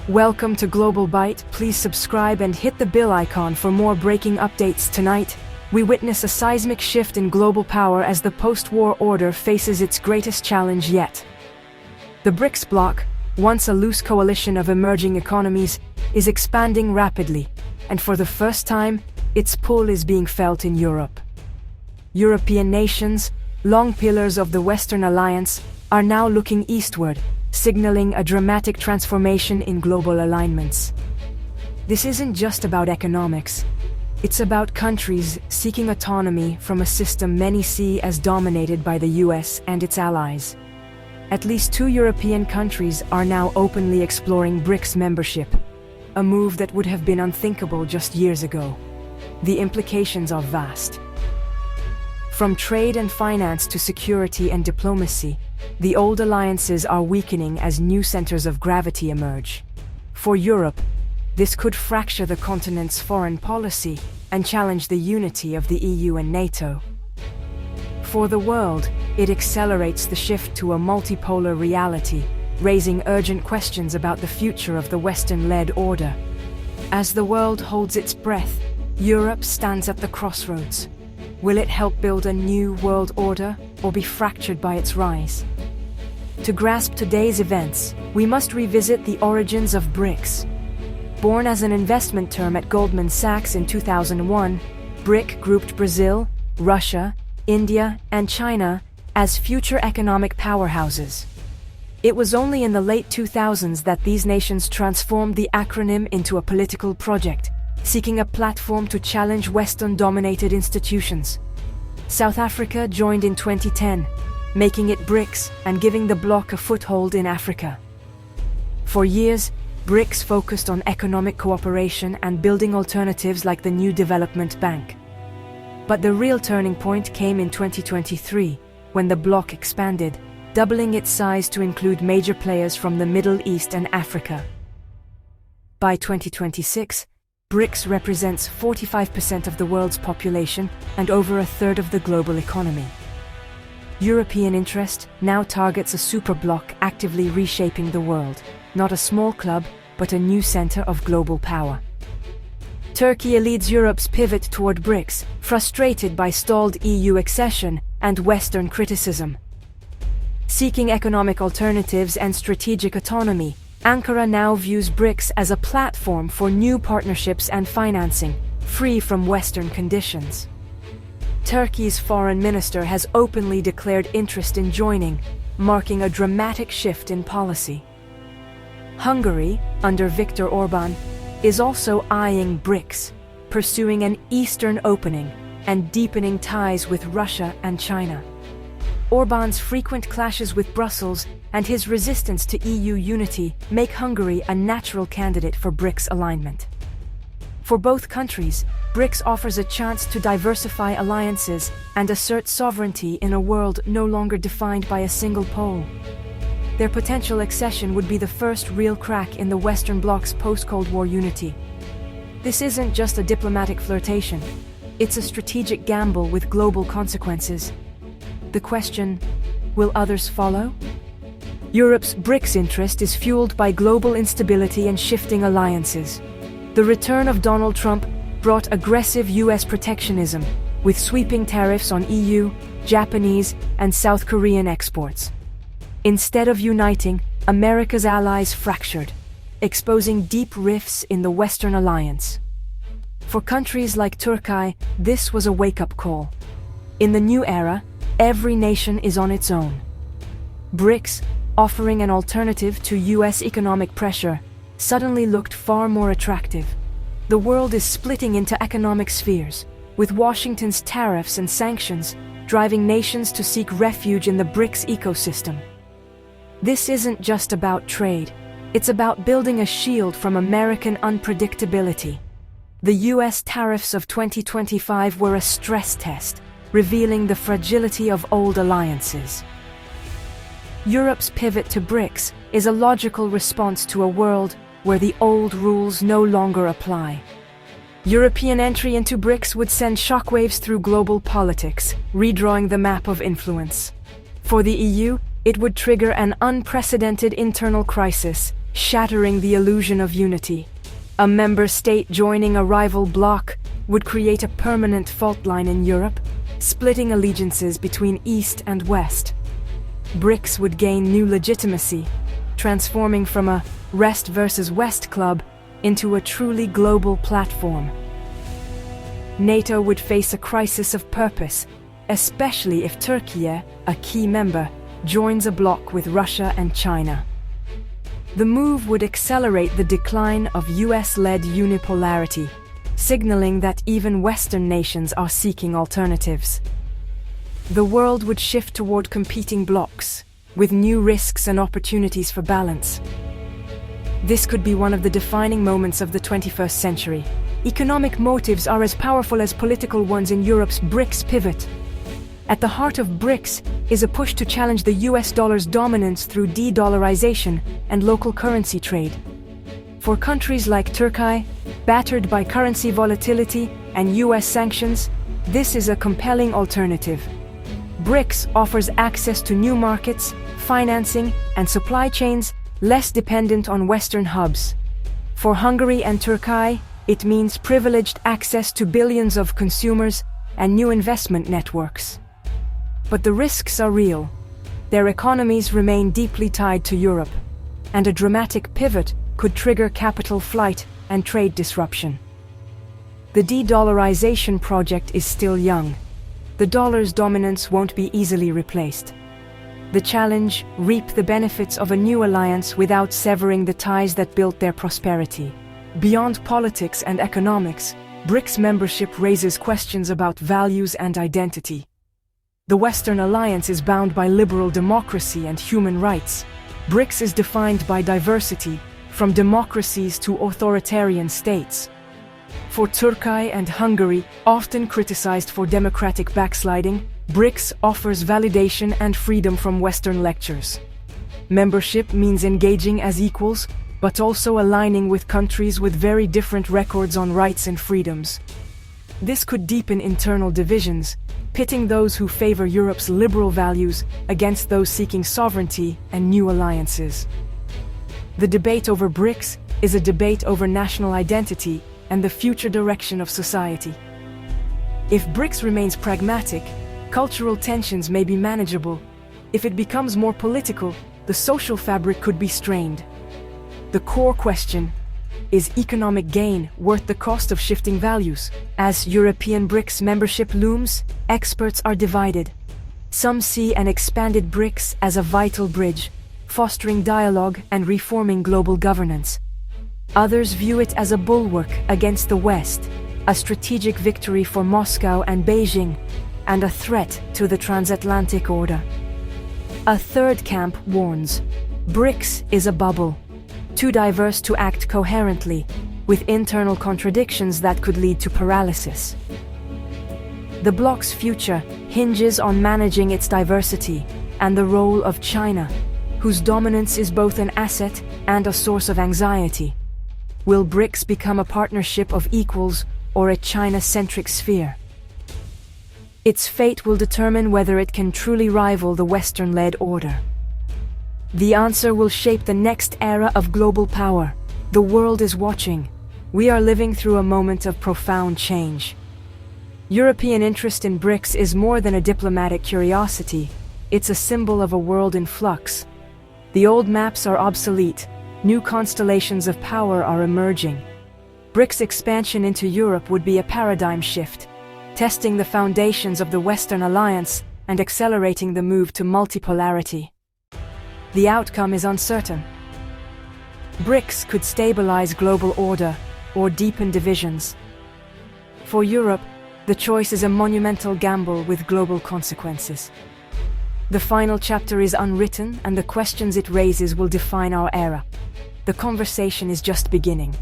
Welcome to Global Byte. Please subscribe and hit the bell icon for more breaking updates. Tonight, we witness a seismic shift in global power as the post-war order faces its greatest challenge yet. The BRICS bloc, once a loose coalition of emerging economies, is expanding rapidly, and for the first time, its pull is being felt in Europe. European nations, long pillars of the Western alliance, are now looking eastward, signaling a dramatic transformation in global alignments. This isn't just about economics. It's about countries seeking autonomy from a system many see as dominated by the US and its allies. At least 2 European countries are now openly exploring BRICS membership, a move that would have been unthinkable just years ago. The implications are vast. From trade and finance to security and diplomacy, the old alliances are weakening as new centers of gravity emerge. For Europe, this could fracture the continent's foreign policy and challenge the unity of the EU and NATO. For the world, it accelerates the shift to a multipolar reality, raising urgent questions about the future of the Western-led order. As the world holds its breath, Europe stands at the crossroads. Will it help build a new world order or be fractured by its rise? To grasp today's events, we must revisit the origins of BRICS. Born as an investment term at Goldman Sachs in 2001, BRIC grouped Brazil, Russia, India, and China as future economic powerhouses. It was only in the late 2000s that these nations transformed the acronym into a political project, seeking a platform to challenge Western-dominated institutions. South Africa joined in 2010, making it BRICS and giving the bloc a foothold in Africa. For years, BRICS focused on economic cooperation and building alternatives like the new development bank. But the real turning point came in 2023, when the bloc expanded, doubling its size to include major players from the Middle East and Africa. By 2026, BRICS represents 45% of the world's population and over a third of the global economy. European interest now targets a superbloc actively reshaping the world, not a small club, but a new center of global power. Turkey leads Europe's pivot toward BRICS, frustrated by stalled EU accession and Western criticism. Seeking economic alternatives and strategic autonomy, Ankara now views BRICS as a platform for new partnerships and financing, free from Western conditions. Turkey's foreign minister has openly declared interest in joining, marking a dramatic shift in policy. Hungary, under Viktor Orban, is also eyeing BRICS, pursuing an Eastern opening and deepening ties with Russia and China. Orban's frequent clashes with Brussels and his resistance to EU unity make Hungary a natural candidate for BRICS alignment. For both countries, BRICS offers a chance to diversify alliances and assert sovereignty in a world no longer defined by a single pole. Their potential accession would be the first real crack in the Western bloc's post-Cold War unity. This isn't just a diplomatic flirtation, it's a strategic gamble with global consequences. The question, will others follow? Europe's BRICS interest is fueled by global instability and shifting alliances. The return of Donald Trump brought aggressive US protectionism, with sweeping tariffs on EU, Japanese, and South Korean exports. Instead of uniting, America's allies fractured, exposing deep rifts in the Western alliance. For countries like Turkey, this was a wake-up call. In the new era, every nation is on its own. BRICS, offering an alternative to US economic pressure, suddenly looked far more attractive. The world is splitting into economic spheres, with Washington's tariffs and sanctions driving nations to seek refuge in the BRICS ecosystem. This isn't just about trade, it's about building a shield from American unpredictability. The US tariffs of 2025 were a stress test, revealing the fragility of old alliances. Europe's pivot to BRICS is a logical response to a world where the old rules no longer apply. European entry into BRICS would send shockwaves through global politics, redrawing the map of influence. For the EU, it would trigger an unprecedented internal crisis, shattering the illusion of unity. A member state joining a rival bloc would create a permanent fault line in Europe, splitting allegiances between East and West. BRICS would gain new legitimacy, transforming from a Rest versus West club into a truly global platform. NATO would face a crisis of purpose, especially if Turkey, a key member, joins a bloc with Russia and China. The move would accelerate the decline of US-led unipolarity, signaling that even Western nations are seeking alternatives. The world would shift toward competing blocs, with new risks and opportunities for balance. This could be one of the defining moments of the 21st century. Economic motives are as powerful as political ones in Europe's BRICS pivot. At the heart of BRICS is a push to challenge the US dollar's dominance through de-dollarization and local currency trade. For countries like Turkey, battered by currency volatility and US sanctions, this is a compelling alternative. BRICS offers access to new markets, financing, and supply chains less dependent on Western hubs. For Hungary and Turkey, it means privileged access to billions of consumers and new investment networks. But the risks are real. Their economies remain deeply tied to Europe, and a dramatic pivot could trigger capital flight and trade disruption. The de-dollarization project is still young. The dollar's dominance won't be easily replaced. The challenge: reap the benefits of a new alliance without severing the ties that built their prosperity. Beyond politics and economics, BRICS membership raises questions about values and identity. The Western alliance is bound by liberal democracy and human rights. BRICS is defined by diversity, from democracies to authoritarian states. For Turkey and Hungary, often criticized for democratic backsliding, BRICS offers validation and freedom from Western lectures. Membership means engaging as equals, but also aligning with countries with very different records on rights and freedoms. This could deepen internal divisions, pitting those who favor Europe's liberal values against those seeking sovereignty and new alliances. The debate over BRICS is a debate over national identity and the future direction of society. If BRICS remains pragmatic, cultural tensions may be manageable. If it becomes more political, the social fabric could be strained. The core question: is economic gain worth the cost of shifting values? As European BRICS membership looms, experts are divided. Some see an expanded BRICS as a vital bridge, fostering dialogue and reforming global governance. Others view it as a bulwark against the West, a strategic victory for Moscow and Beijing, and a threat to the transatlantic order. A third camp warns: BRICS is a bubble, too diverse to act coherently, with internal contradictions that could lead to paralysis. The bloc's future hinges on managing its diversity and the role of China, whose dominance is both an asset and a source of anxiety. Will BRICS become a partnership of equals or a China-centric sphere? Its fate will determine whether it can truly rival the Western-led order. The answer will shape the next era of global power. The world is watching. We are living through a moment of profound change. European interest in BRICS is more than a diplomatic curiosity. It's a symbol of a world in flux. The old maps are obsolete. New constellations of power are emerging. BRICS expansion into Europe would be a paradigm shift, testing the foundations of the Western alliance and accelerating the move to multipolarity. The outcome is uncertain. BRICS could stabilize global order or deepen divisions. For Europe, the choice is a monumental gamble with global consequences. The final chapter is unwritten, and the questions it raises will define our era. The conversation is just beginning.